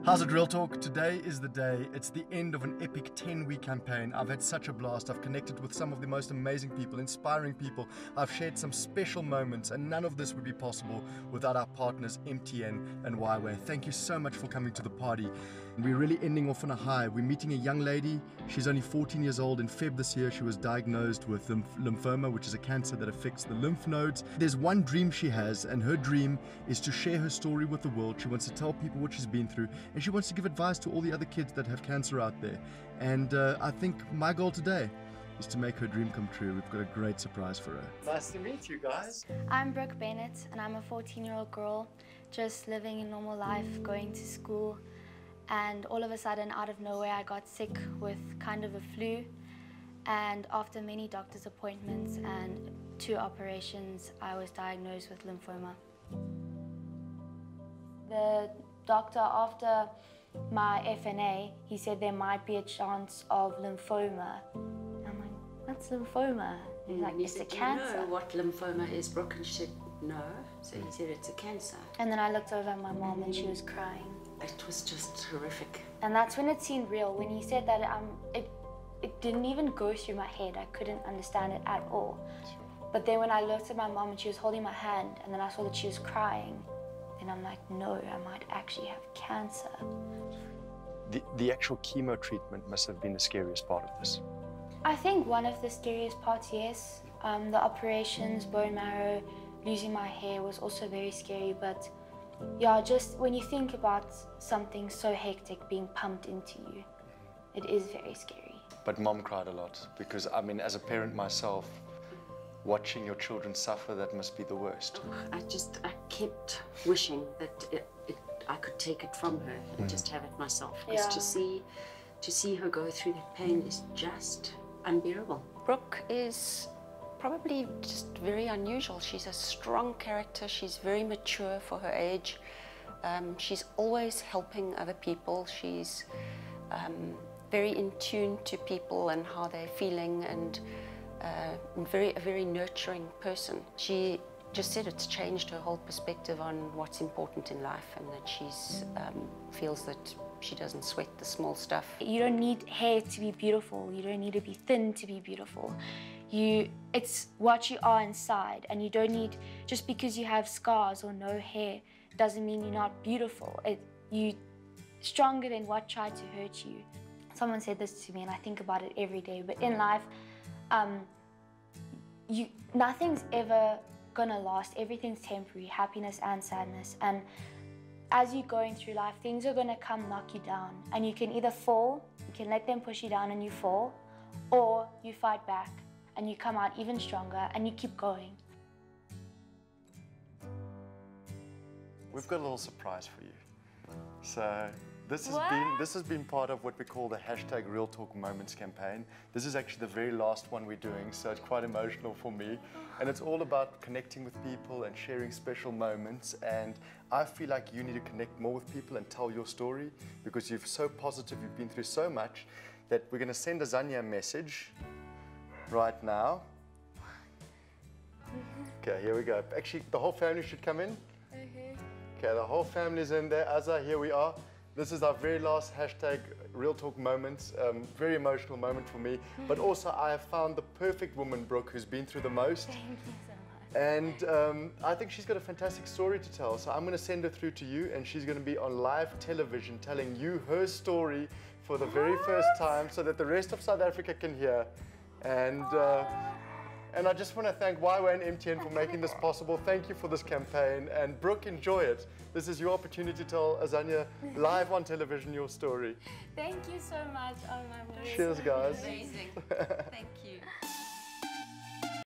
How's it, Real Talk? Today is the day. It's the end of an epic 10-week campaign. I've had such a blast. I've connected with some of the most amazing people, inspiring people. I've shared some special moments, and none of this would be possible without our partners MTN and Huawei. Thank you so much for coming to the party. We're really ending off on a high. We're meeting a young lady. She's only 14 years old. In Feb this year, she was diagnosed with lymphoma, which is a cancer that affects the lymph nodes. There's one dream she has, and her dream is to share her story with the world. She wants to tell people what she's been through, and she wants to give advice to all the other kids that have cancer out there. And I think my goal today is to make her dream come true. We've got a great surprise for her. Nice to meet you guys. I'm Brooke Bennett, and I'm a 14-year-old girl just living a normal life, going to school. And all of a sudden, out of nowhere, I got sick with kind of a flu. And after many doctor's appointments and 2 operations, I was diagnosed with lymphoma. The doctor, after my FNA, he said there might be a chance of lymphoma. I'm like, what's lymphoma? He's like, it's a cancer. Do you know what lymphoma is, Brooke? And she said, no. So he said, it's a cancer. And then I looked over at my mom and she was crying. It was just horrific. And that's when it seemed real. When he said that, it didn't even go through my head. I couldn't understand it at all. But then when I looked at my mom and she was holding my hand, and then I saw that she was crying, then I'm like, no, I might actually have cancer. The actual chemo treatment must have been the scariest part of this. I think one of the scariest parts, yes. The operations, bone marrow, losing my hair was also very scary, but yeah, just when you think about something so hectic being pumped into you, it is very scary. But Mom cried a lot because, I mean, as a parent myself, watching your children suffer, that must be the worst. I kept wishing that I could take it from her and just have it myself. Because to see her go through that pain is just unbearable. Brooke is probably just very unusual. She's a strong character. She's very mature for her age. She's always helping other people. She's very in tune to people and how they're feeling, and a very nurturing person. She just said it's changed her whole perspective on what's important in life, and that she's feels that she doesn't sweat the small stuff. You don't need hair to be beautiful. You don't need to be thin to be beautiful. It's what you are inside, and you don't need, just because you have scars or no hair doesn't mean you're not beautiful. You're stronger than what tried to hurt you. Someone said this to me, and I think about it every day, but in life, nothing's ever gonna last. Everything's temporary, happiness and sadness. And as you're going through life, things are gonna come knock you down. And you can either fall, you can let them push you down and you fall, or you fight back and you come out even stronger and you keep going. We've got a little surprise for you. So this has been part of what we call the #RealTalkMoments campaign. This is actually the very last one we're doing, so it's quite emotional for me. And it's all about connecting with people and sharing special moments. And I feel like you need to connect more with people and tell your story, because you're so positive, you've been through so much, that we're going to send Azania a message right now. Okay, here we go. Actually, the whole family should come in. Okay, the whole family's in there. Azza, here we are. This is our very last #RealTalkMoments. Very emotional moment for me. But also, I have found the perfect woman, Brooke, who's been through the most. Thank you so much. And I think she's got a fantastic story to tell. So I'm going to send her through to you, and she's going to be on live television telling you her story for the very first time, so that the rest of South Africa can hear. And I just want to thank Huawei and MTN for making this possible. Thank you for this campaign. And Brooke, enjoy it. This is your opportunity to tell Azania live on television your story. Thank you so much. Oh my word. Cheers, guys. Amazing. Thank you.